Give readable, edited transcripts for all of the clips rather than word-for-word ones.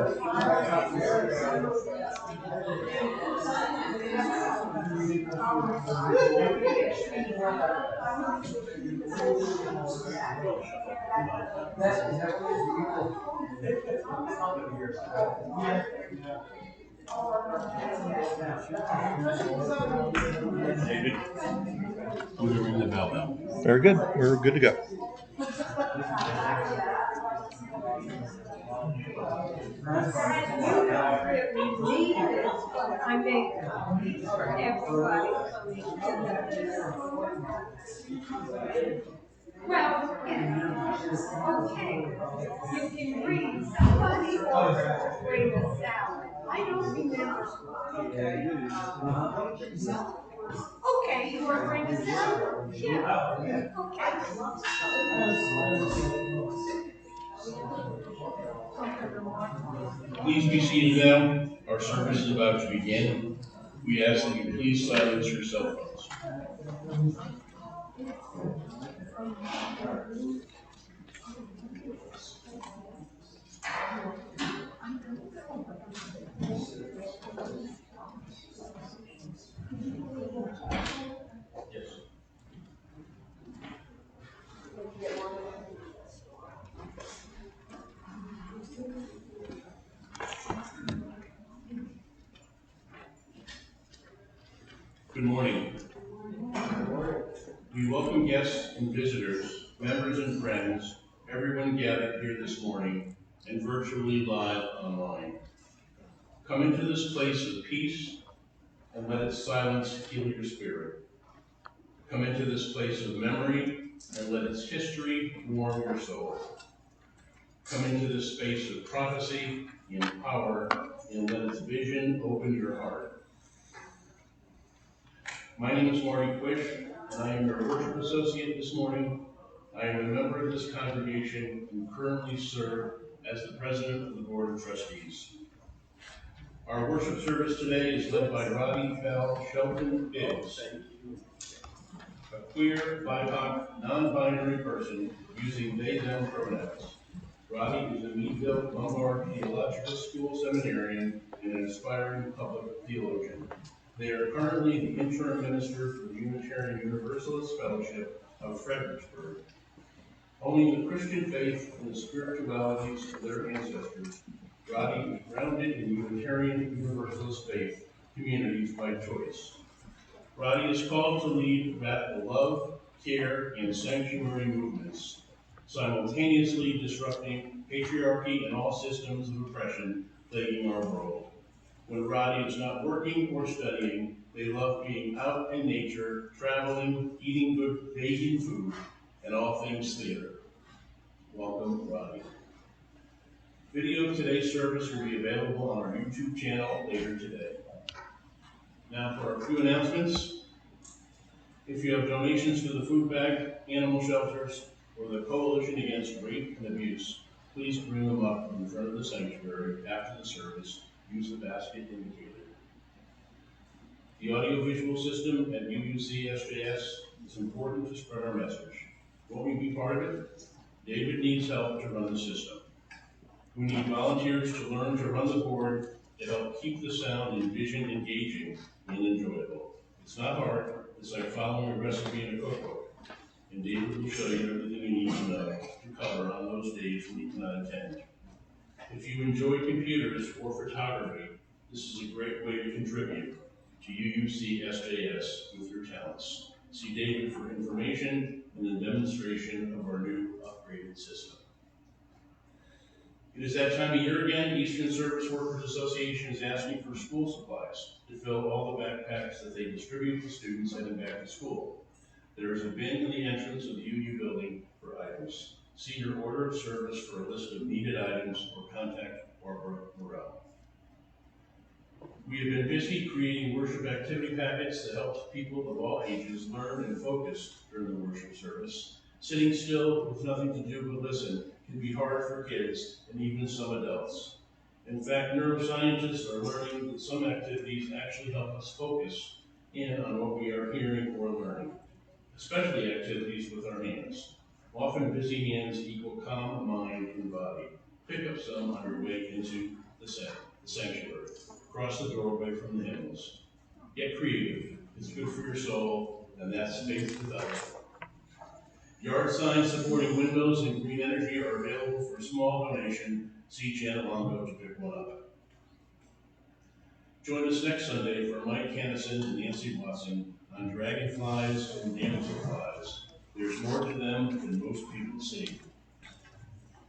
David, we're going to ring the bell now. Very good. We're good to go. I make copies for everybody. Well, okay, you can read somebody ordered to bring a salad. I don't remember. Okay, you want to bring a salad? Yeah, okay. Please be seated now. Our service is about to begin. We ask that you please silence your cell phones. Yes. Good morning. We welcome guests and visitors, members and friends, everyone gathered here this morning and virtually live online. Come into this place of peace and let its silence heal your spirit. Come into this place of memory and let its history warm your soul. Come into this space of prophecy and power and let its vision open your heart. My name is Marty Quish, and I am your worship associate this morning. I am a member of this congregation and currently serve as the president of the Board of Trustees. Our worship service today is led by Roddy Bell-Shelton, a queer, BIPOC, non-binary person using they/them pronouns. Roddy is a Meadville Lombard Theological School seminarian and an aspiring public theologian. They are currently the interim minister for the Unitarian Universalists Fellowship of Fredericksburg. Owning the Christian faith and the spiritualities of their ancestors, Roddy is grounded in Unitarian Universalist faith communities by choice. Roddy is called to lead radical love, care, and sanctuary movements, simultaneously disrupting patriarchy and all systems of oppression plaguing our world. When Roddy is not working or studying, they love being out in nature, traveling, eating good vegan food, and all things theater. Welcome, Roddy. Video of today's service will be available on our YouTube channel later today. Now for a few announcements. If you have donations to the food bank, animal shelters, or the Coalition Against Rape and Abuse, please bring them up in front of the sanctuary after the service. Use the basket indicated. The audiovisual system at UUC SJS is important to spread our message. Won't we be part of it? David needs help to run the system. We need volunteers to learn to run the board to help keep the sound and vision engaging and enjoyable. It's not hard. It's like following a recipe in a cookbook. And David will show you everything you need to know to cover on those days when you cannot attend. If you enjoy computers or photography, this is a great way to contribute to UUC SJS with your talents. See David for information and the demonstration of our new upgraded system. It is that time of year again. Eastern Service Workers Association is asking for school supplies to fill all the backpacks that they distribute to students heading back to school. There is a bin in the entrance of the UU building for items. See your order of service for a list of needed items or contact Barbara Morrell. We have been busy creating worship activity packets that help people of all ages learn and focus during the worship service. Sitting still with nothing to do but listen can be hard for kids and even some adults. In fact, neuroscientists are learning that some activities actually help us focus in on what we are hearing or learning, especially activities with our hands. Often busy hands equal calm mind and body. Pick up some on your way into the the sanctuary. Across the doorway from the hymnals. Get creative. It's good for your soul, and that's faith development. Yard signs supporting windows and green energy are available for a small donation. See Janet Longo to pick one up. Join us next Sunday for Mike Hannison and Nancy Watson on dragonflies and damselflies. There's more to them than most people see.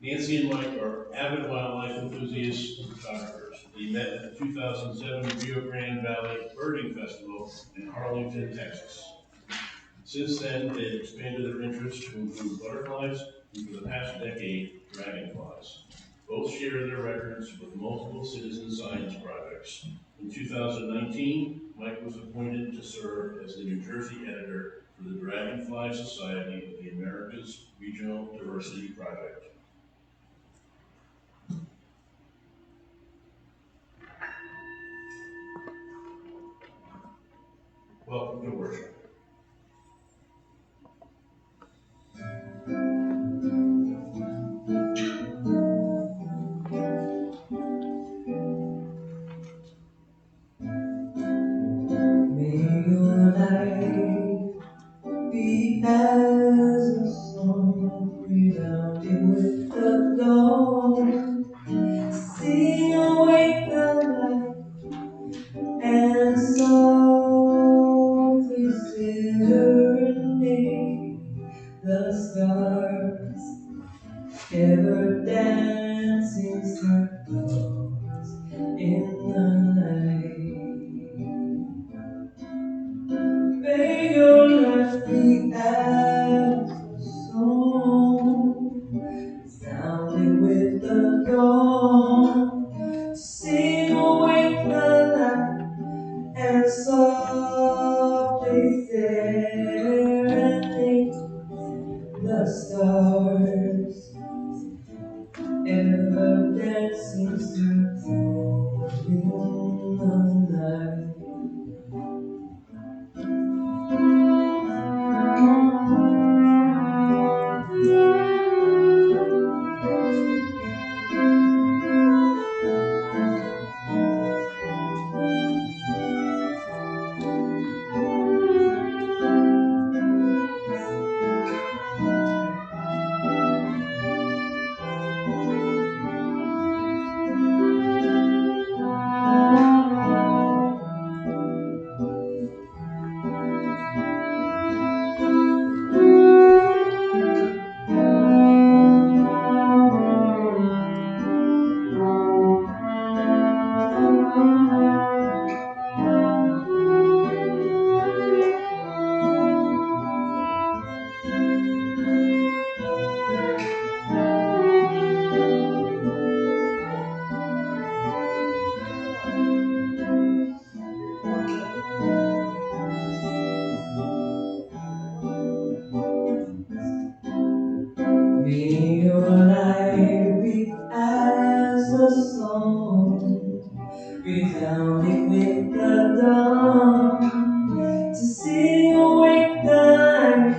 Nancy and Mike are avid wildlife enthusiasts and photographers. They met at the 2007 Rio Grande Valley Birding Festival in Arlington, Texas. Since then, they've expanded their interest to include butterflies and for the past decade, dragonflies. Both share their records with multiple citizen science projects. In 2019, Mike was appointed to serve as the New Jersey editor for the Dragonfly Society of the Americas Regional Diversity Project. Welcome to worship. May your life be as a song resounding with the dawn. Sing awake the light and softly serenade the stars, ever dancing circles in the night. May your life be as a song, sounding with the dawn. Sing awake the light and softly serenade the stars, ever dancing circles in the night. May your life be as a song, resounding with the dawn, to sing awake the night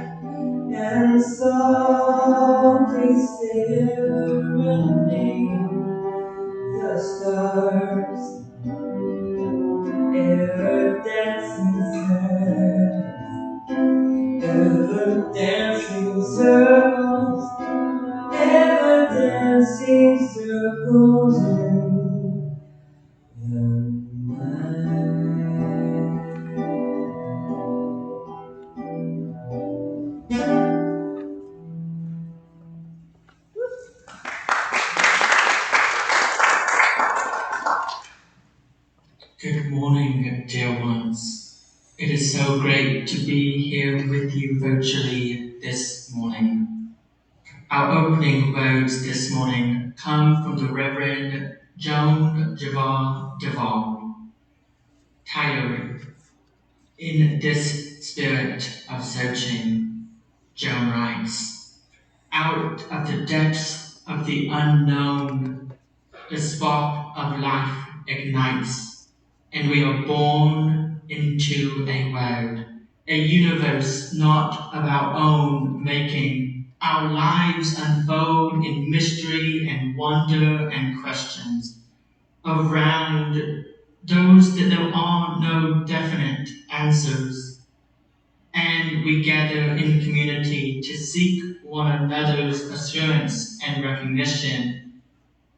and softly serenade the stars, ever dancing circles, ever dancing circles, ever dancing circles in the night. Good morning, dear ones. It is so great to be here with you virtually this morning. Our opening words this morning come from the Reverend Joan Duvall. Tired, in this spirit of searching, Joan writes, out of the depths of the unknown, the spark of life ignites, and we are born into a world, a universe not of our own making. Our lives unfold in mystery and wonder and questions, around those that there are no definite answers, and we gather in community to seek one another's assurance and recognition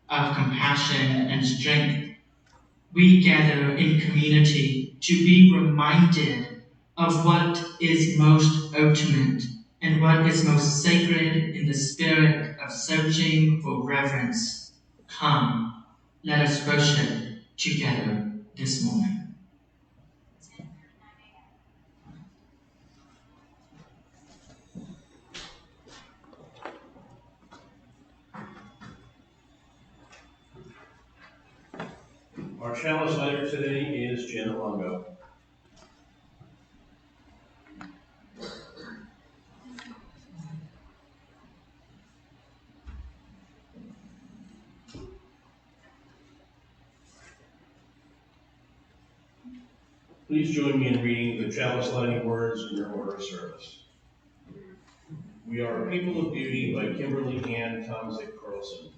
of compassion and strength. We gather in community to be reminded of what is most ultimate and what is most sacred in the spirit of searching for reverence. Come, let us worship together this morning. Our chalice lighter today is Janet Longo. Please join me in reading the chalice lighting words in your order of service. We Are a People of Beauty by Kimberly Ann Tomzik Carlson.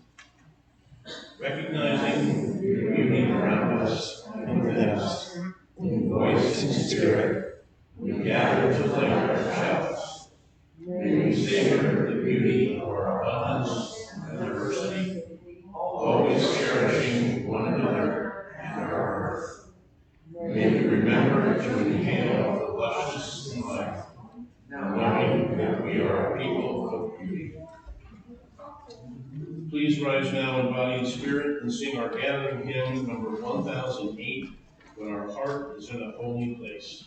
Recognizing the beauty around us and within us, in voice and spirit, we gather to light our chalice. May we savor the beauty of our abundance and diversity, always cherishing one another and our earth. May we remember to inhale the luscious life, knowing that we are a people of beauty. Please rise now in body and spirit and sing our gathering hymn number 1008, When Our Heart is in a Holy Place.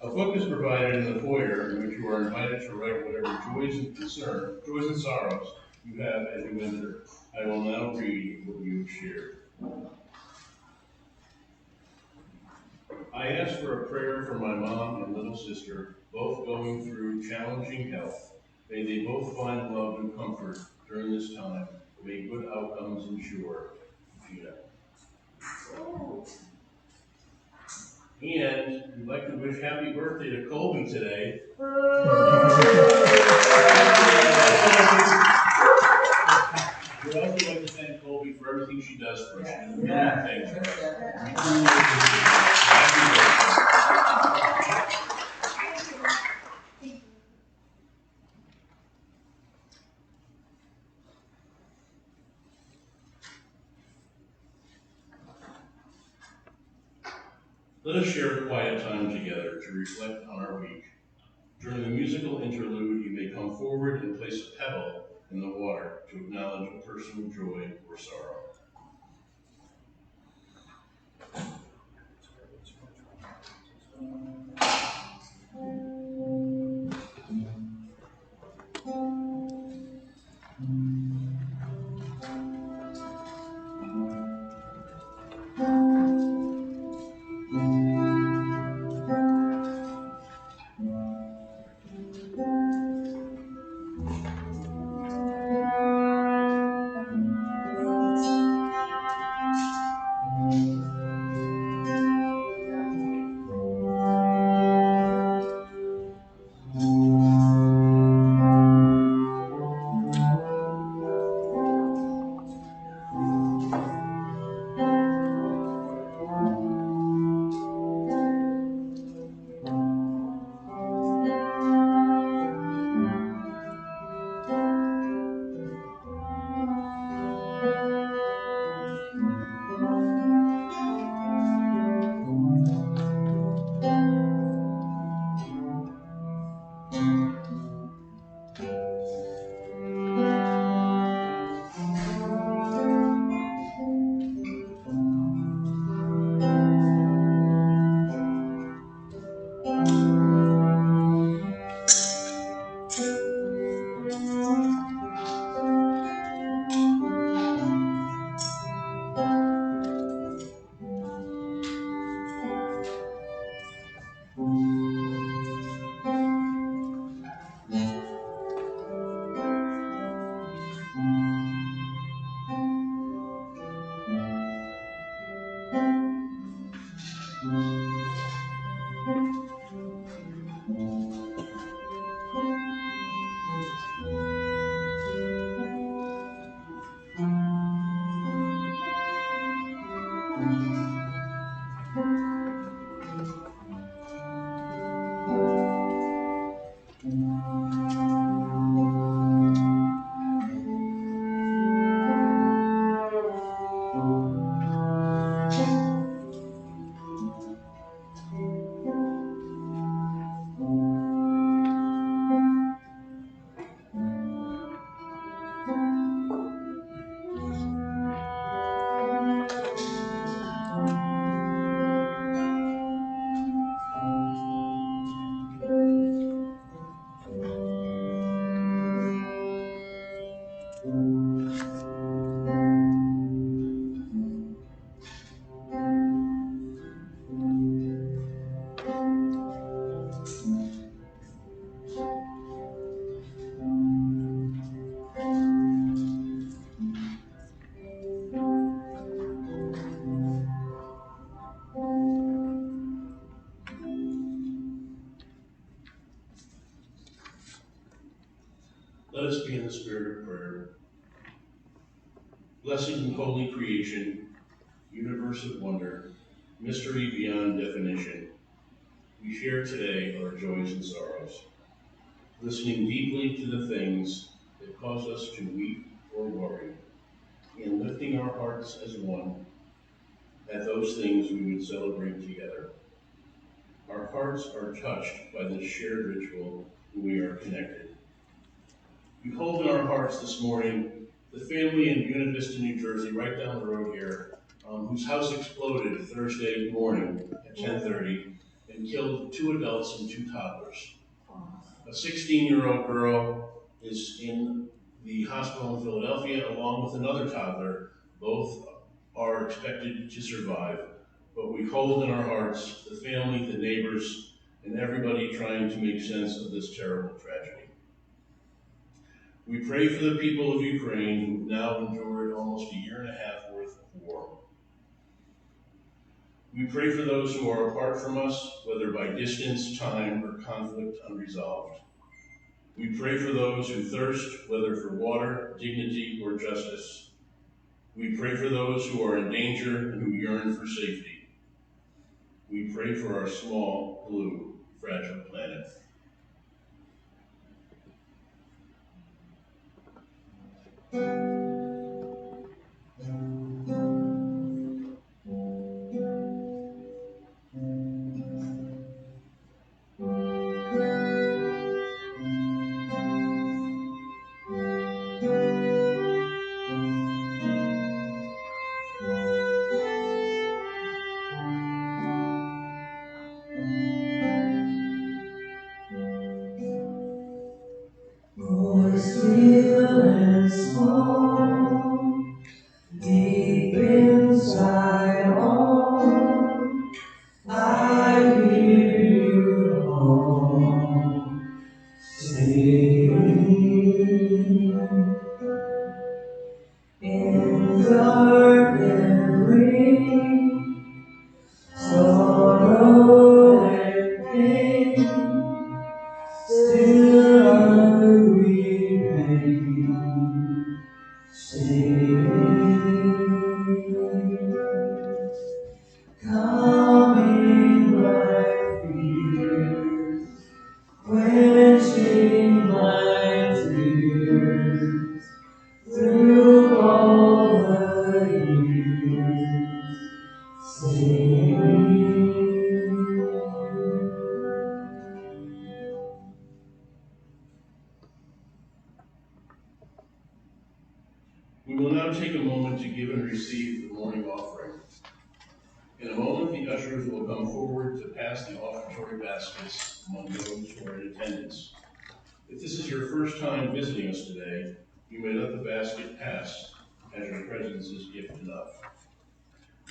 A book is provided in the foyer in which you are invited to write whatever joys and sorrows you have as you enter. I will now read what you have shared. I ask for a prayer for my mom and little sister, both going through challenging health. May they both find love and comfort during this time. May good outcomes ensure. Gina. And we'd like to wish happy birthday to Colby today. We'd also like to thank Colby for everything she does for us. She does a million things for us. Happy birthday. Let us share a quiet time together to reflect on our week. During the musical interlude, you may come forward and place a pebble in the water to acknowledge a personal joy or sorrow. Let us be in the spirit of prayer. Blessed and holy creation, universe of wonder, mystery beyond definition, we share today our joys and sorrows, listening deeply to the things that cause us to weep or worry, and lifting our hearts as one at those things we would celebrate together. Our hearts are touched by this shared ritual when we are connected. We hold in our hearts this morning the family in Buena Vista, New Jersey, right down the road here, whose house exploded Thursday morning at 10:30 and killed 2 adults and 2 toddlers. A 16-year-old girl is in the hospital in Philadelphia along with another toddler. Both are expected to survive, but we hold in our hearts the family, the neighbors, and everybody trying to make sense of this terrible tragedy. We pray for the people of Ukraine who've now endured almost a year and a half worth of war. We pray for those who are apart from us, whether by distance, time, or conflict unresolved. We pray for those who thirst, whether for water, dignity, or justice. We pray for those who are in danger and who yearn for safety. We pray for our small, blue, fragile planet. Still and small, deep inside all, I hear you call, singing in dark and rain, sorrow and pain, still I remain. Calming my fears, quenching my tears, through all the years, singing. We will now take a moment to give and receive the morning offering. In a moment, the ushers will come forward to pass the offertory baskets among those who are in attendance. If this is your first time visiting us today, you may let the basket pass, as your presence is gift enough.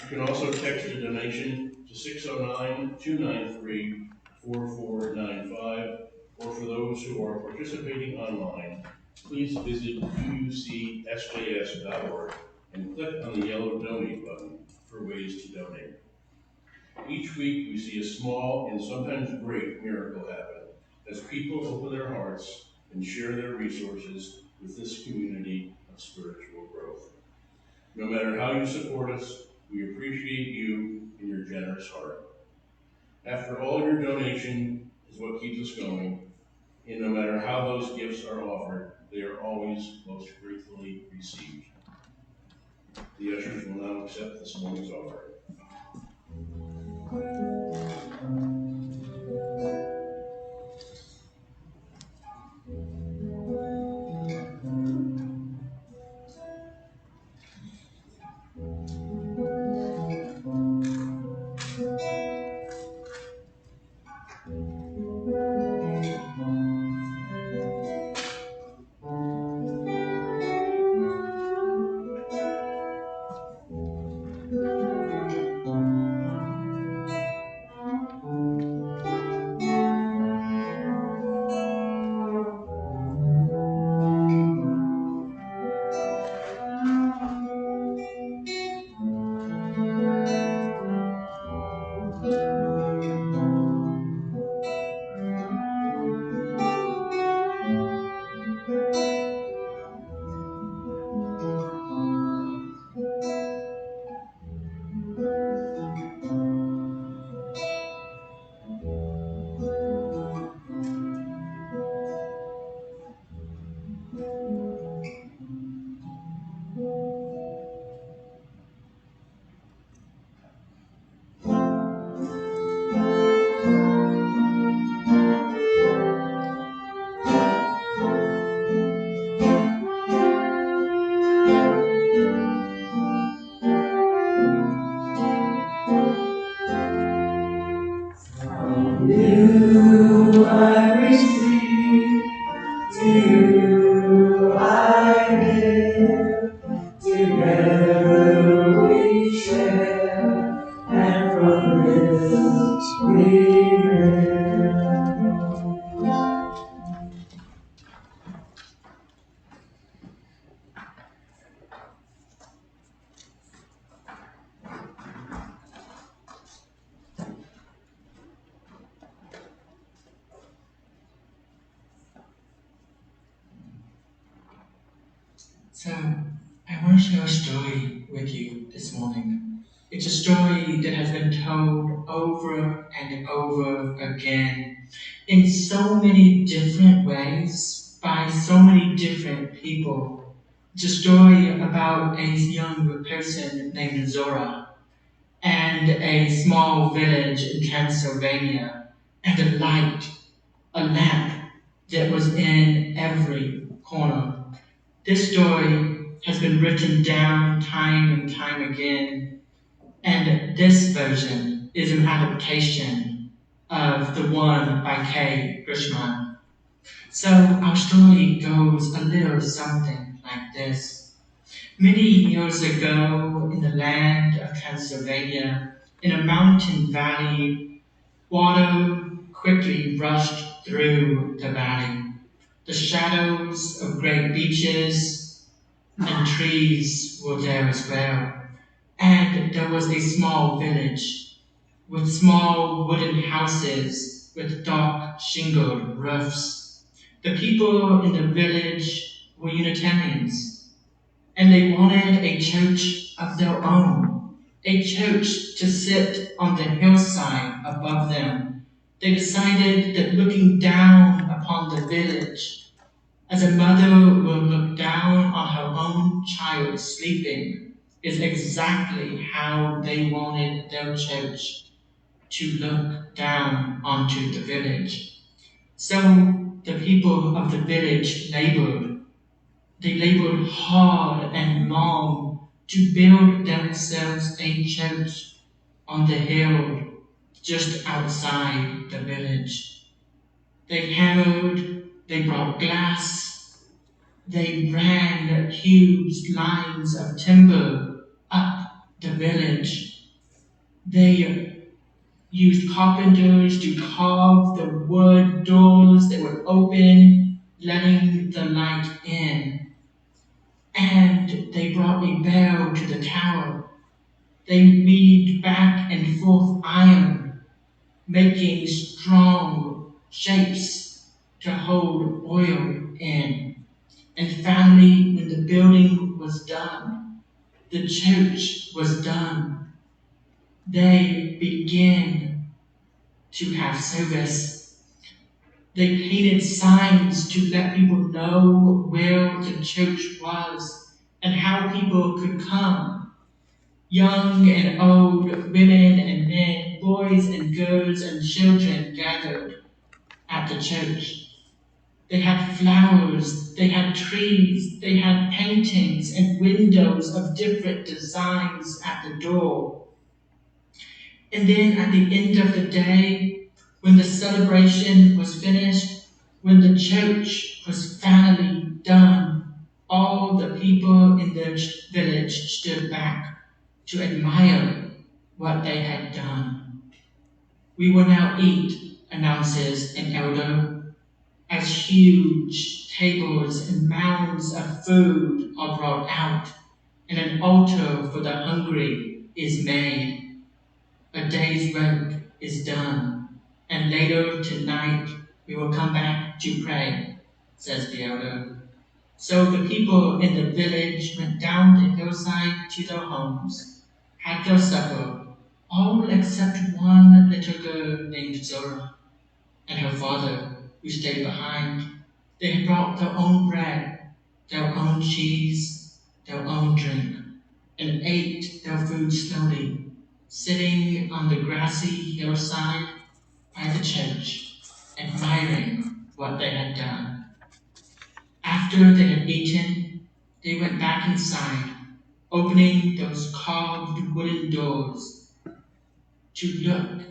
You can also text a donation to 609-293-4495, or for those who are participating online, please visit uucsjs.org and click on the yellow donate button for ways to donate. Each week we see a small and sometimes great miracle happen as people open their hearts and share their resources with this community of spiritual growth. No matter how you support us, we appreciate you and your generous heart. After all, your donation is what keeps us going, and no matter how those gifts are offered, they are always most gratefully received. The ushers will now accept this morning's offering. You I receive, to you I give, together we share, and from this we live. So, I want to share a story with you this morning. It's a story that has been told over and over again in so many different ways by so many different people. It's a story about a young person named Zora and a small village in Transylvania and a light, a lamp that was in every corner. This story has been written down time and time again, and this version is an adaptation of the one by K. Grishman. So our story goes a little something like this. Many years ago, in the land of Transylvania, in a mountain valley, water quickly rushed through the valley. The shadows of great beeches and trees were there as well. And there was a small village with small wooden houses with dark shingled roofs. The people in the village were Unitarians, and they wanted a church of their own, a church to sit on the hillside above them. They decided that looking down upon the village, as a mother will look down on her own child sleeping, is exactly how they wanted their church to look down onto the village. So the people of the village labored. They labored hard and long to build themselves a church on the hill just outside the village. They hammered, they brought glass, they ran huge lines of timber up the village. They used carpenters to carve the wood doors that would open, letting the light in. And they brought a bell to the tower. They weaved back and forth iron, making strong shapes to hold oil in. And finally, when the building was done, the church was done, they began to have service. They painted signs to let people know where the church was and how people could come. Young and old, women and men, boys and girls and children gathered at the church. They had flowers, they had trees, they had paintings and windows of different designs at the door. And then at the end of the day, when the celebration was finished, when the church was finally done, all the people in the village stood back to admire what they had done. "We will now eat," announces an elder, as huge tables and mounds of food are brought out, and an altar for the hungry is made. A day's work is done, and later tonight we will come back to pray, says the elder. So the people in the village went down the hillside to their homes, had their supper, all except one little girl named Zora and her father, who stayed behind. They had brought their own bread, their own cheese, their own drink, and ate their food slowly, sitting on the grassy hillside by the church, admiring what they had done. After they had eaten, they went back inside, opening those carved wooden doors to look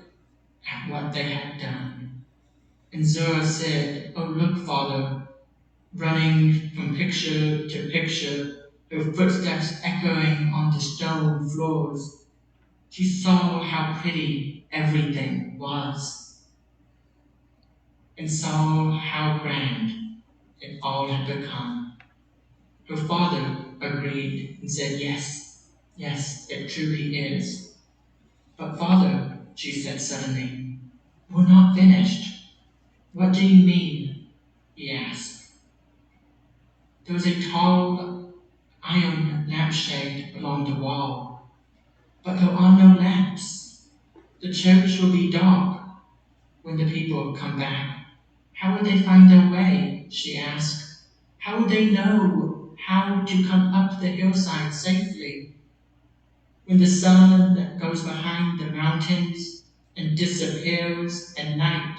at what they had done. And Zora said, "Oh, look, Father," running from picture to picture, her footsteps echoing on the stone floors. She saw how pretty everything was, and saw how grand it all had become. Her father agreed and said, "Yes, yes, it truly is." "But Father," she said suddenly, "we're not finished." "What do you mean?" he asked. There was a tall iron lampshade along the wall, but there are no lamps. The church will be dark when the people come back. How will they find their way? She asked. How will they know how to come up the hillside safely? When the sun goes behind the mountains and disappears and night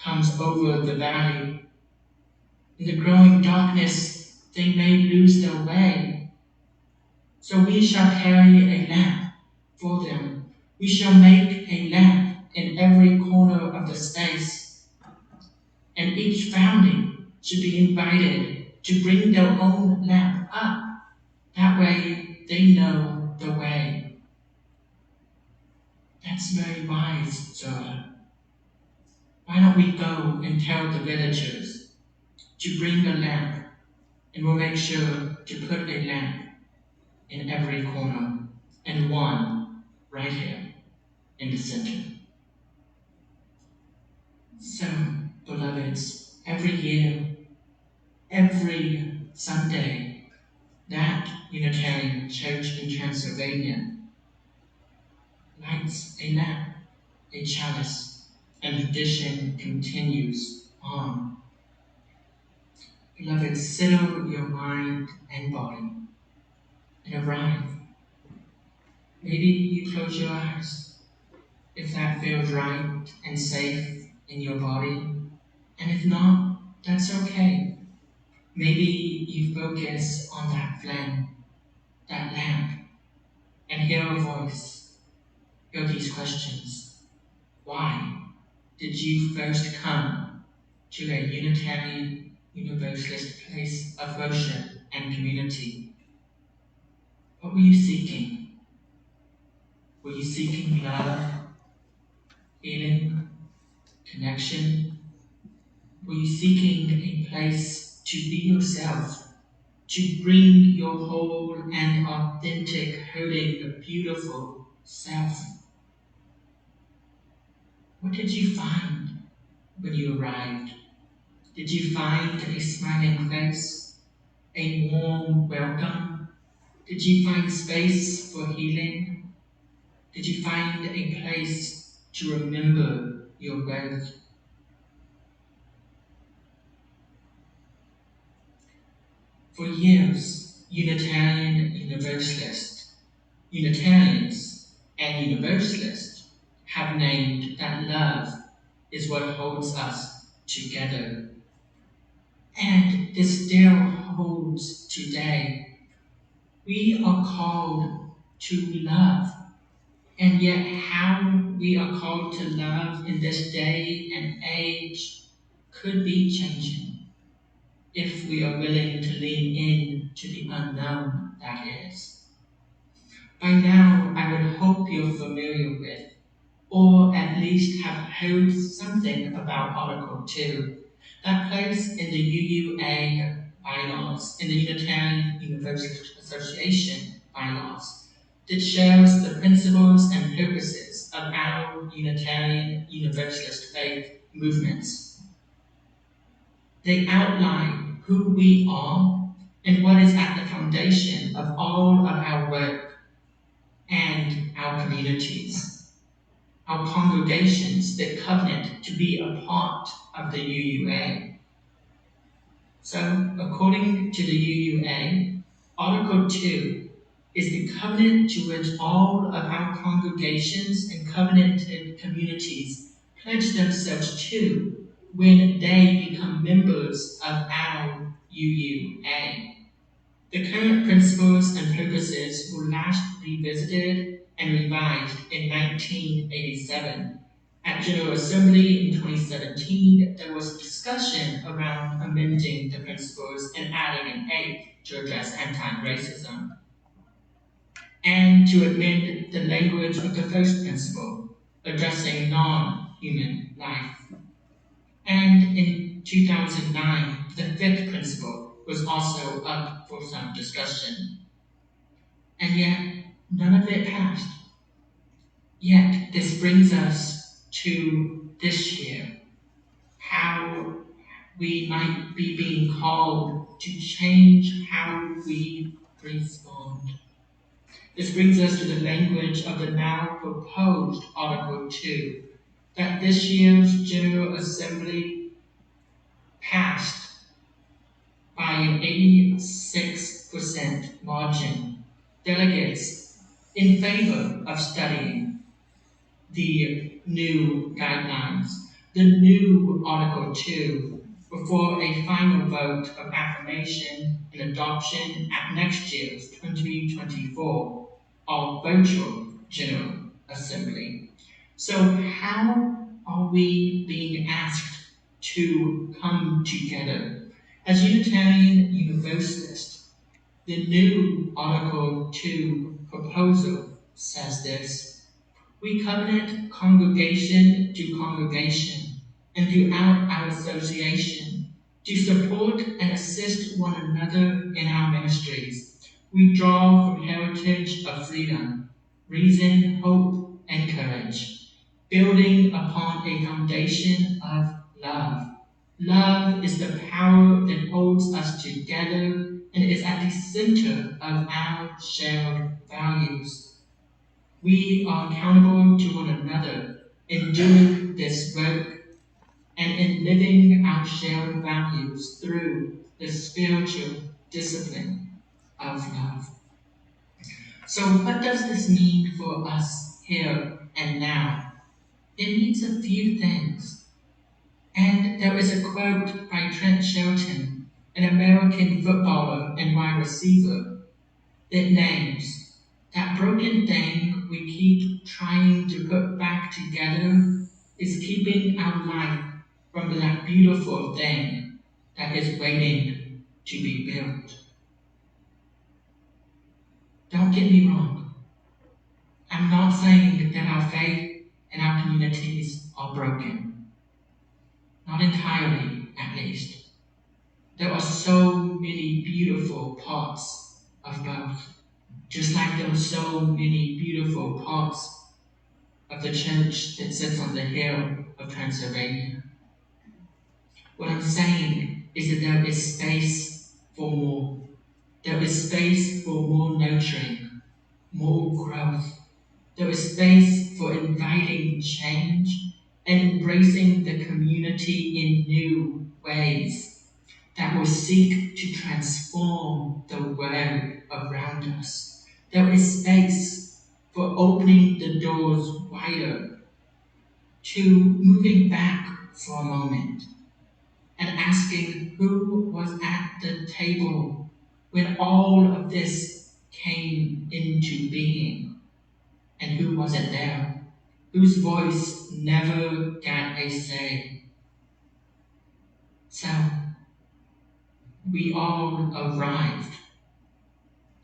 comes over the valley, in the growing darkness they may lose their way. So we shall carry a lamp for them. We shall make a lamp in every corner of the space, and each family should be invited to bring their own lamp up. That way they know the way. That's very wise, Zola. Why don't we go and tell the villagers to bring a lamp, and we'll make sure to put a lamp in every corner, and one right here in the center. So, beloveds, every year, every Sunday, that Unitarian Church in Transylvania lights a lamp, a chalice, and tradition continues on. Beloved, settle your mind and body and arrive. Maybe you close your eyes if that feels right and safe in your body, and if not, that's okay. Maybe you focus on that flame, that lamp, and hear a voice, hear these questions. Why did you first come to a Unitarian Universalist place of worship and community? What were you seeking? Were you seeking love, healing, connection? Were you seeking a place to be yourself, to bring your whole and authentic, hurting, beautiful self? What did you find when you arrived? Did you find a smiling face, a warm welcome? Did you find space for healing? Did you find a place to remember your worth? For years, Unitarians and Universalists have named that love is what holds us together. And this still holds today. We are called to love. And yet how we are called to love in this day and age could be changing if we are willing to lean in to the unknown that is. By now, I would hope you're familiar with, or at least have heard something about Article 2, that place in the UUA bylaws, in the Unitarian Universalist Association bylaws, that shares the principles and purposes of our Unitarian Universalist faith movements. They outline who we are and what is at the foundation of all of our work and our communities, our congregations that covenant to be a part of the UUA. So, according to the UUA, Article 2 is the covenant to which all of our congregations and covenanted communities pledge themselves to when they become members of our UUA. The current principles and purposes were last revisited and revised in 1987. At General Assembly in 2017, there was discussion around amending the principles and adding an 8 to address anti-racism, and to amend the language of the first principle, addressing non-human life. And in 2009, the fifth principle was also up for some discussion. And yet, none of it passed. Yet, this brings us to this year, how we might be being called to change how we respond. This brings us to the language of the now proposed Article 2, that this year's General Assembly passed by an 86% margin. Delegates in favor of studying the new guidelines, the new Article 2, before a final vote of affirmation and adoption at next year's 2024 or virtual General Assembly. So how are we being asked to come together? As Unitarian Universalists, the new Article 2 proposal says this: we covenant congregation to congregation and throughout our association to support and assist one another in our ministries. We draw from heritage of freedom, reason, hope, and courage, building upon a foundation of love. Love is the power that holds us together and is at the center of our shared values. We are accountable to one another in doing this work and in living our shared values through the spiritual discipline of love. So what does this mean for us here and now? It means a few things. And there is a quote by Trent Shelton, an American footballer and wide receiver, that names that broken thing we keep trying to put back together is keeping our life from that beautiful thing that is waiting to be built. Don't get me wrong. I'm not saying that our faith and our communities are broken. Not entirely, at least. There are so many beautiful parts of both. Just like there are so many beautiful parts of the church that sits on the hill of Transylvania. What I'm saying is that there is space for more. There is space for more nurturing, more growth. There is space for inviting change and embracing the community in new ways that will seek to transform the world around us. There is space for opening the doors wider, to moving back for a moment and asking who was at the table when all of this came into being, and who wasn't there, whose voice never got a say. So, we all arrived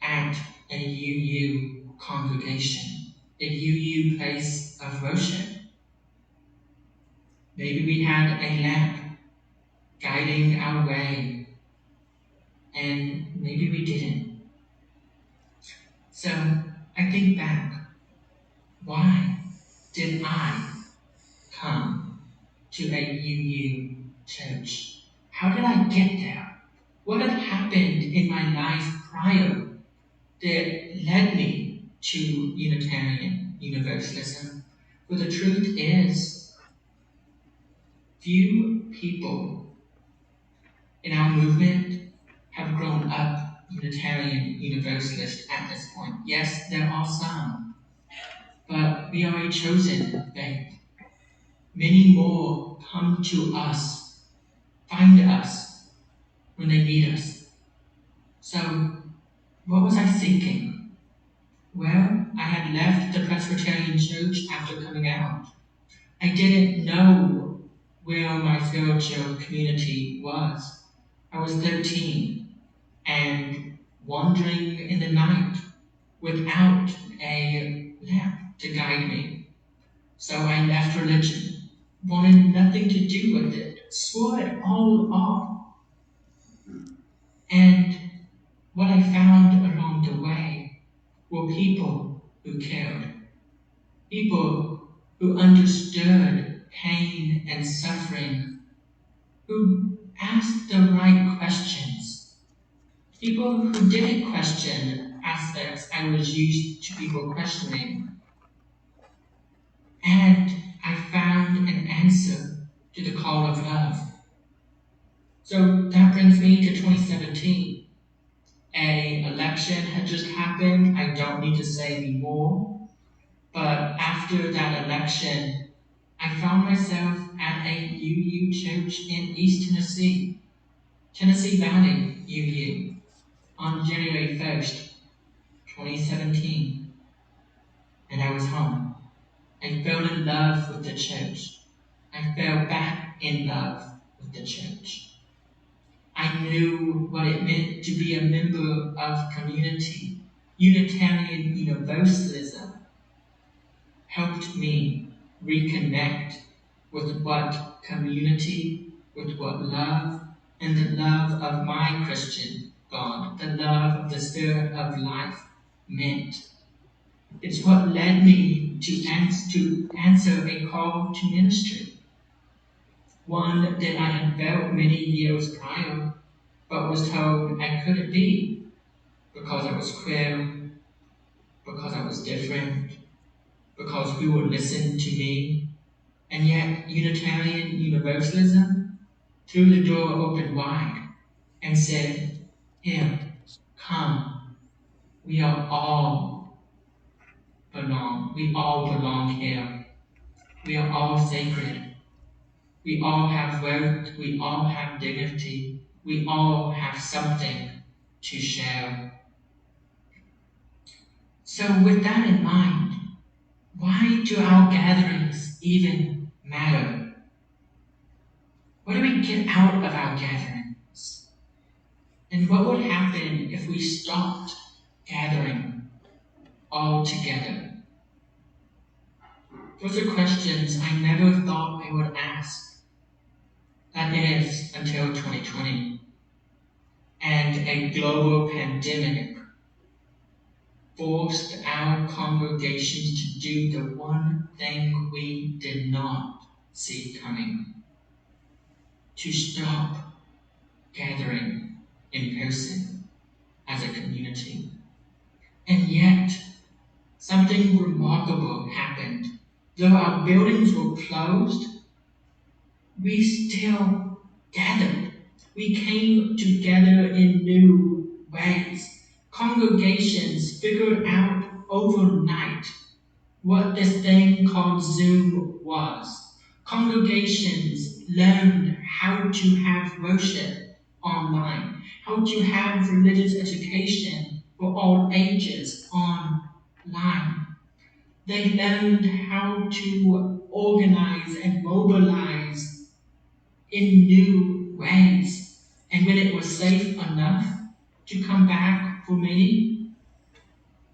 at a UU congregation, a UU place of worship. Maybe we had a lamp guiding our way, and maybe we didn't. So I think back, why did I come to a UU church? How did I get there? What had happened in my life prior that led me to Unitarian Universalism? Well, the truth is, few people in our movement have grown up Unitarian Universalist at this point. Yes, there are some, but we are a chosen faith. Many more come to us, find us when they need us. So, what was I thinking? Well, I had left the Presbyterian Church after coming out. I didn't know where my spiritual community was. I was 13 and wandering in the night without a lamp to guide me. So I left religion, wanted nothing to do with it, swore it all off. And what I found along the way were people who cared, people who understood pain and suffering, who asked the right questions, People who didn't question aspects I was used to people questioning. And I found an answer to the call of love. So that brings me to 2017. An election had just happened. I don't need to say any more. But after that election, I found myself at a UU church in East Tennessee, Tennessee Valley UU, on January 1st, 2017. And I was home. I fell in love with the church. I fell back in love with the church. I knew what it meant to be a member of community. Unitarian Universalism helped me reconnect with what community, with what love, and the love of my Christian God, the love of the Spirit of life meant. It's what led me to answer a call to ministry, one that I had felt many years prior, but was told I couldn't be because I was queer, because I was different, because who would listen to me. And yet Unitarian Universalism threw the door open wide and said, here, come, we all belong here. We are all sacred. We all have worth, we all have dignity, we all have something to share. So with that in mind, why do our gatherings even matter? What do we get out of our gatherings? And what would happen if we stopped gathering all together? Those are questions I never thought I would ask. That is, until 2020. And a global pandemic forced our congregations to do the one thing we did not see coming: to stop gathering in person as a community. And yet, something remarkable happened. Though our buildings were closed, we still gathered. We came together in new ways. Congregations figured out overnight what this thing called Zoom was. Congregations learned how to have worship online, how to have religious education for all ages online. They learned how to organize and mobilize in new ways. And when it was safe enough to come back for many,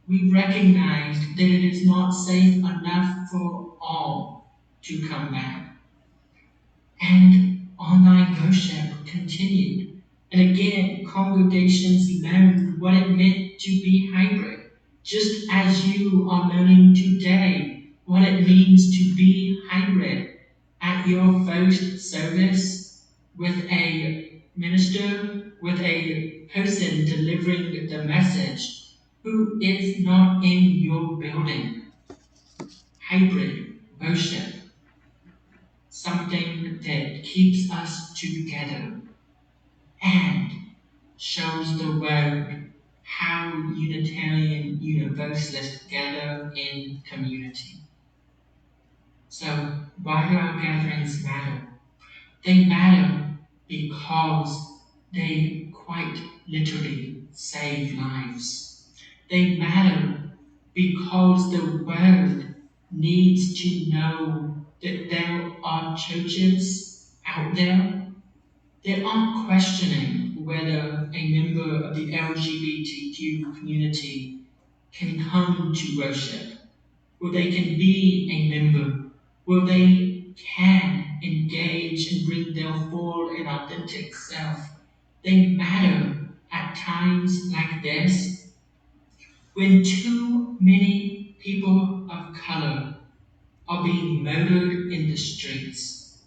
we recognized that it is not safe enough for all to come back. And online worship continued. And again, congregations learned what it meant to be hybrid, just as you are learning today what it means to be hybrid. At your first service, with a minister, with a person delivering the message who is not in your building. Hybrid worship, something that keeps us together and shows the world how Unitarian Universalists gather in community. So, why do our gatherings matter? They matter because they quite literally save lives. They matter because the world needs to know that there are churches out there that aren't questioning whether a member of the LGBTQ community can come to worship, where they can be a member, where they can engage and bring their full and authentic self. They matter at times like this, when too many people of color are being murdered in the streets,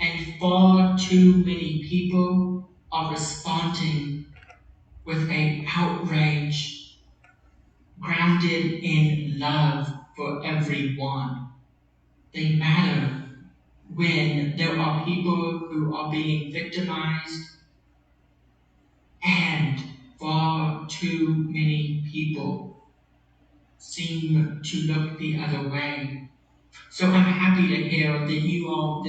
and far too many people are responding with an outrage grounded in love for everyone. They matter when there are people who are being victimized, and far too many people seem to look the other way. So I'm happy to hear that you all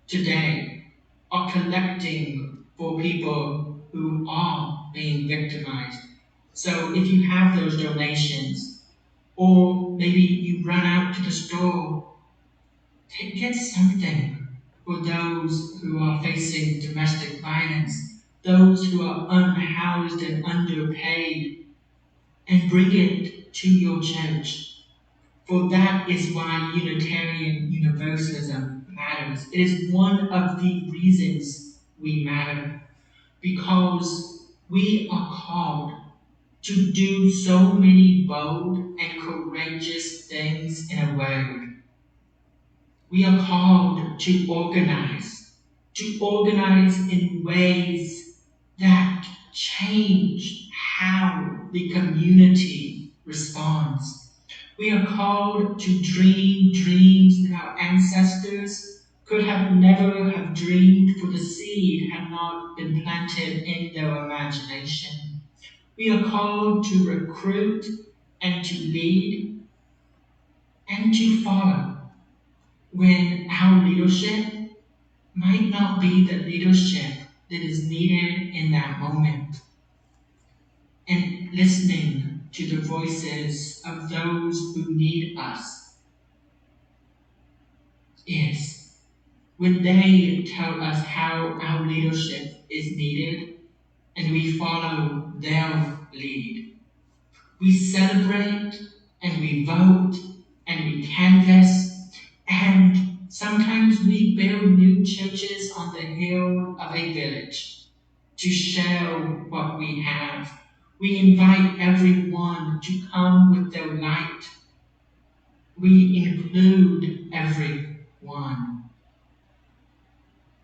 today are collecting for people who are being victimized. So if you have those donations, or maybe you run out to the store, get something for those who are facing domestic violence, those who are unhoused and underpaid, and bring it to your church. For that is why Unitarian Universalism matters. It is one of the reasons we matter, because we are called to do so many bold and courageous things in a word. We are called to organize in ways that change how the community responds. We are called to dream dreams that our ancestors could have never have dreamed, for the seed had not been planted in their imagination. We are called to recruit and to lead and to follow when our leadership might not be the leadership that is needed in that moment. And listening to the voices of those who need us is when they tell us how our leadership is needed and we follow their lead. We celebrate and we vote and we canvass, and sometimes we build new churches on the hill of a village to share what we have. We invite everyone to come with their light. We include everyone,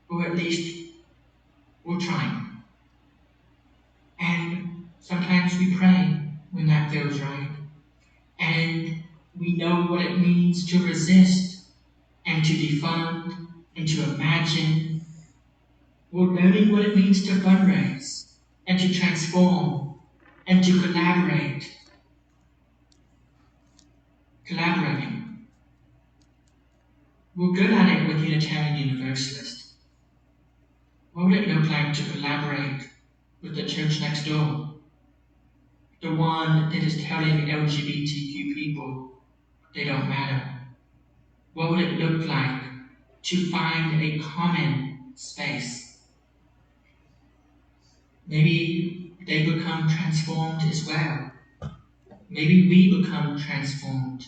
or at least we're trying. And sometimes we pray when that feels right. And we know what it means to resist and to defund and to imagine. We're learning what it means to fundraise and to transform and to collaborate. Collaborating. We're good at it with Unitarian Universalists. What would it look like to collaborate with the church next door? The one that is telling LGBTQ people they don't matter. What would it look like to find a common space? Maybe they become transformed as well. Maybe we become transformed.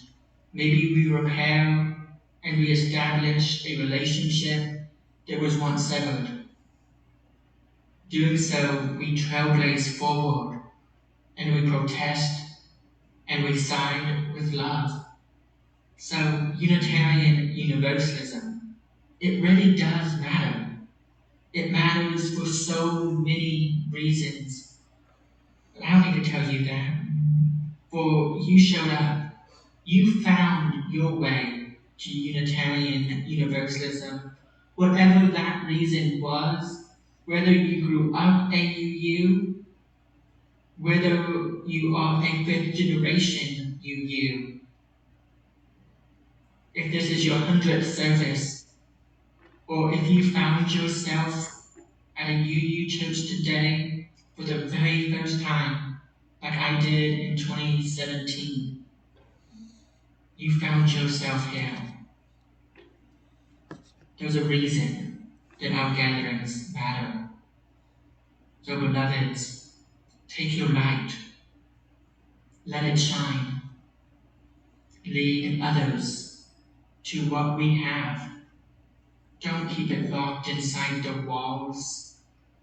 Maybe we repair and we establish a relationship that was once severed. Doing so, we trailblaze forward and we protest and we side with love. So, Unitarian Universalism, it really does matter. It matters for so many reasons. But I don't need to tell you that. For you showed up. You found your way to Unitarian Universalism. Whatever that reason was, whether you grew up AUU, whether you are a fifth generation UU, if this is your 100th service, or if you found yourself at a UU church today for the very first time, like I did in 2017, you found yourself here. There's a reason that our gatherings matter. So, beloveds, take your light, let it shine, lead others to what we have. Don't keep it locked inside the walls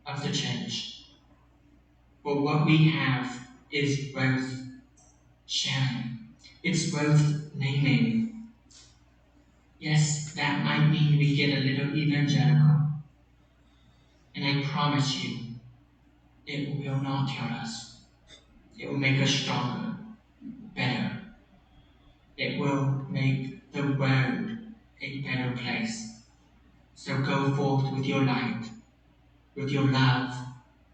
of the church. For what we have is worth sharing. It's worth naming. Yes, that might mean we get a little evangelical. And I promise you, It will not kill us. It will make us stronger, better. It will make the world a better place. So go forth with your light, with your love,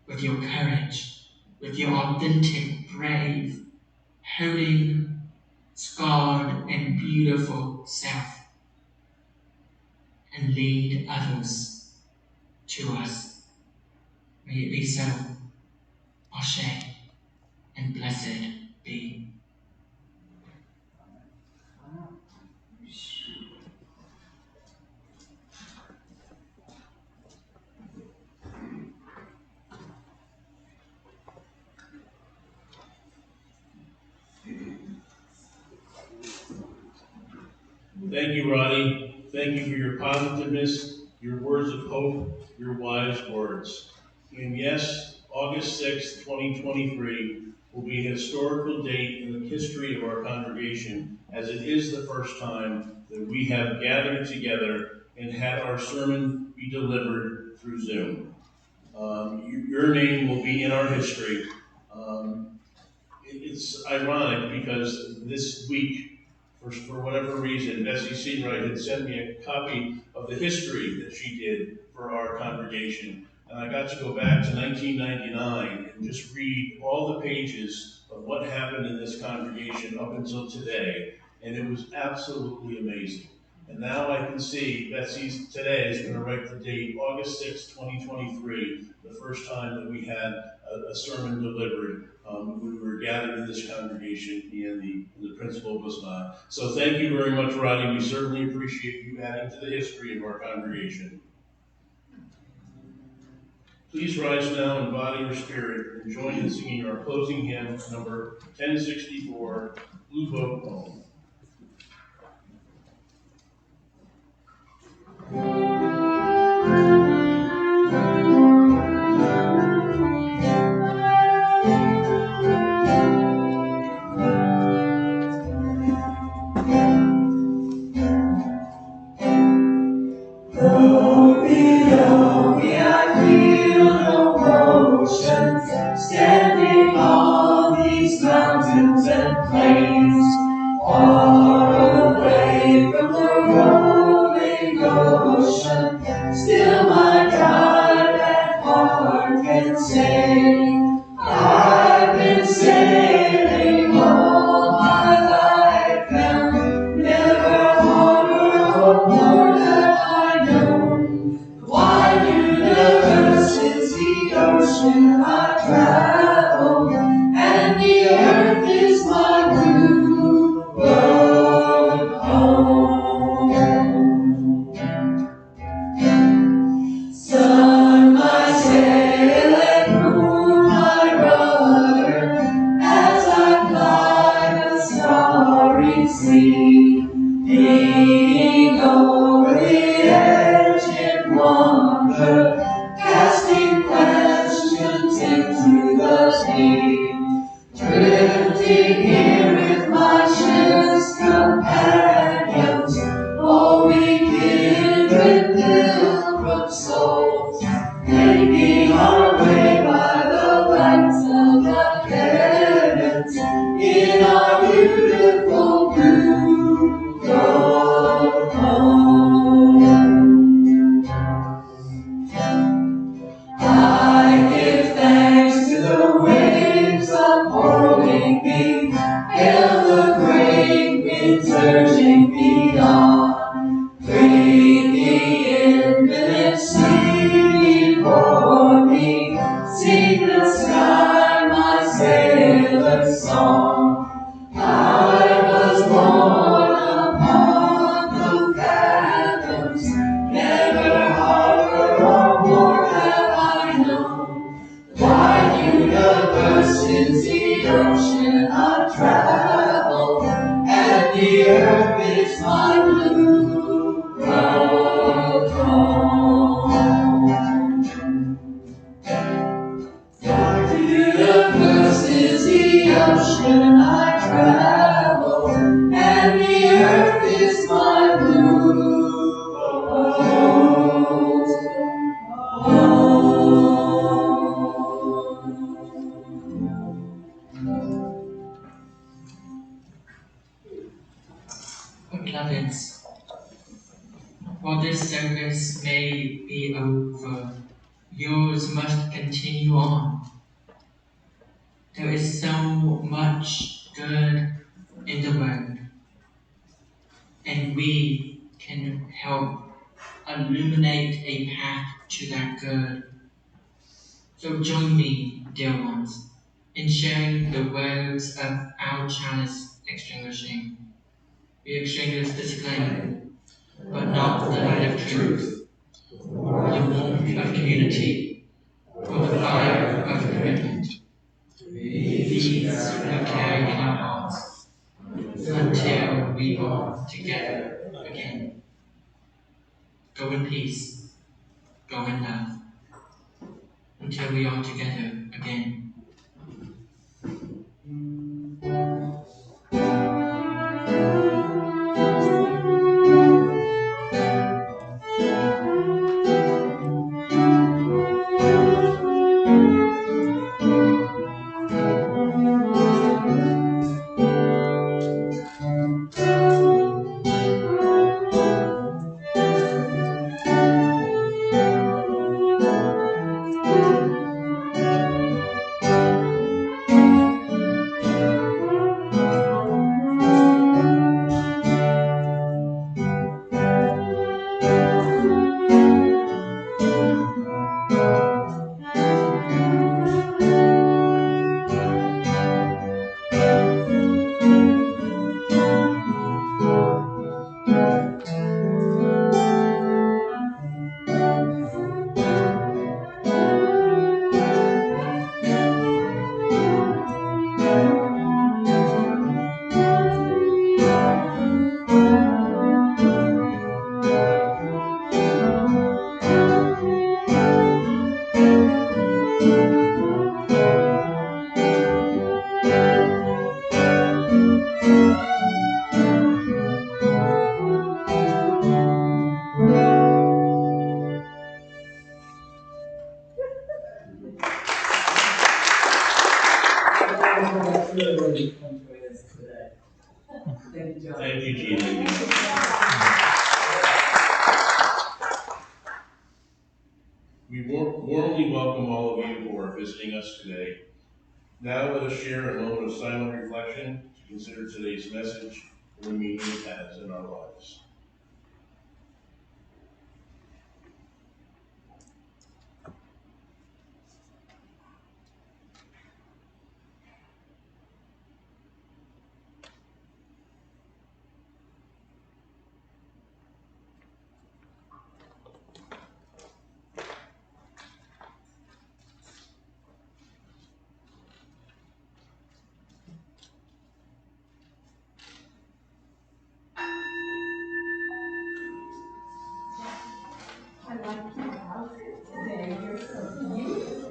with your courage, with your authentic, brave, holy, scarred, and beautiful self, and lead others to us. May it be so. Ashe, and blessed be. Thank you, Roddy. Thank you for your positiveness, your words of hope, your wise words. And yes, August 6th, 2023 will be a historical date in the history of our congregation, as it is the first time that we have gathered together and had our sermon be delivered through Zoom. Your name will be in our history. It's ironic because this week, for whatever reason, Bessie Seawright had sent me a copy of the history that she did for our congregation. And I got to go back to 1999 and just read all the pages of what happened in this congregation up until today. And it was absolutely amazing. And now I can see Betsy today is going to write the date, August 6, 2023, the first time that we had a sermon delivered when we were gathered in this congregation, and the principal was not. So thank you very much, Roddy. We certainly appreciate you adding to the history of our congregation. Please rise now in body or spirit and join in singing our closing hymn, number 1064, Blue Boat Home. Standing on these mountains and plains, far away from the rolling ocean, still my drive and heart can say, I've been sailing all my life now, never harder or more have I known. Why do the verses the ocean I travel, and the earth is my blue boat home. Sun, my sail, and moon, my rudder, as I fly the starry sea, leaning over the edge in wonder, casting questions into the deep, drifting here with my ship's companions, oh, we kindred pilgrim souls, making our way by the lights of the heavens in our beautiful blue boat home. I give thanks to the waves upholding me, hail the great winds urging me on, bring the infinite sea before me, sing the sky my sailor's song. I was born upon the fathoms, never harder or more have I known. Wide universes the ocean I travel, and the earth is my blue boat home. be over. Yours must continue on. There is so much good in the world, and we can help illuminate a path to that good. So join me, dear ones, in sharing the words of our chalice extinguishing. We extinguish this flame, but not the light of truth, or the warmth of community, or the fire of commitment. These will carry in our hearts until we are together again. Go in peace, go in love, until we are together again. Thank you, Gina. We warmly welcome all of you who are visiting us today. Now let us share a moment of silent reflection to consider today's message and the meaning it has in our lives. I like your outfit today. You're so beautiful.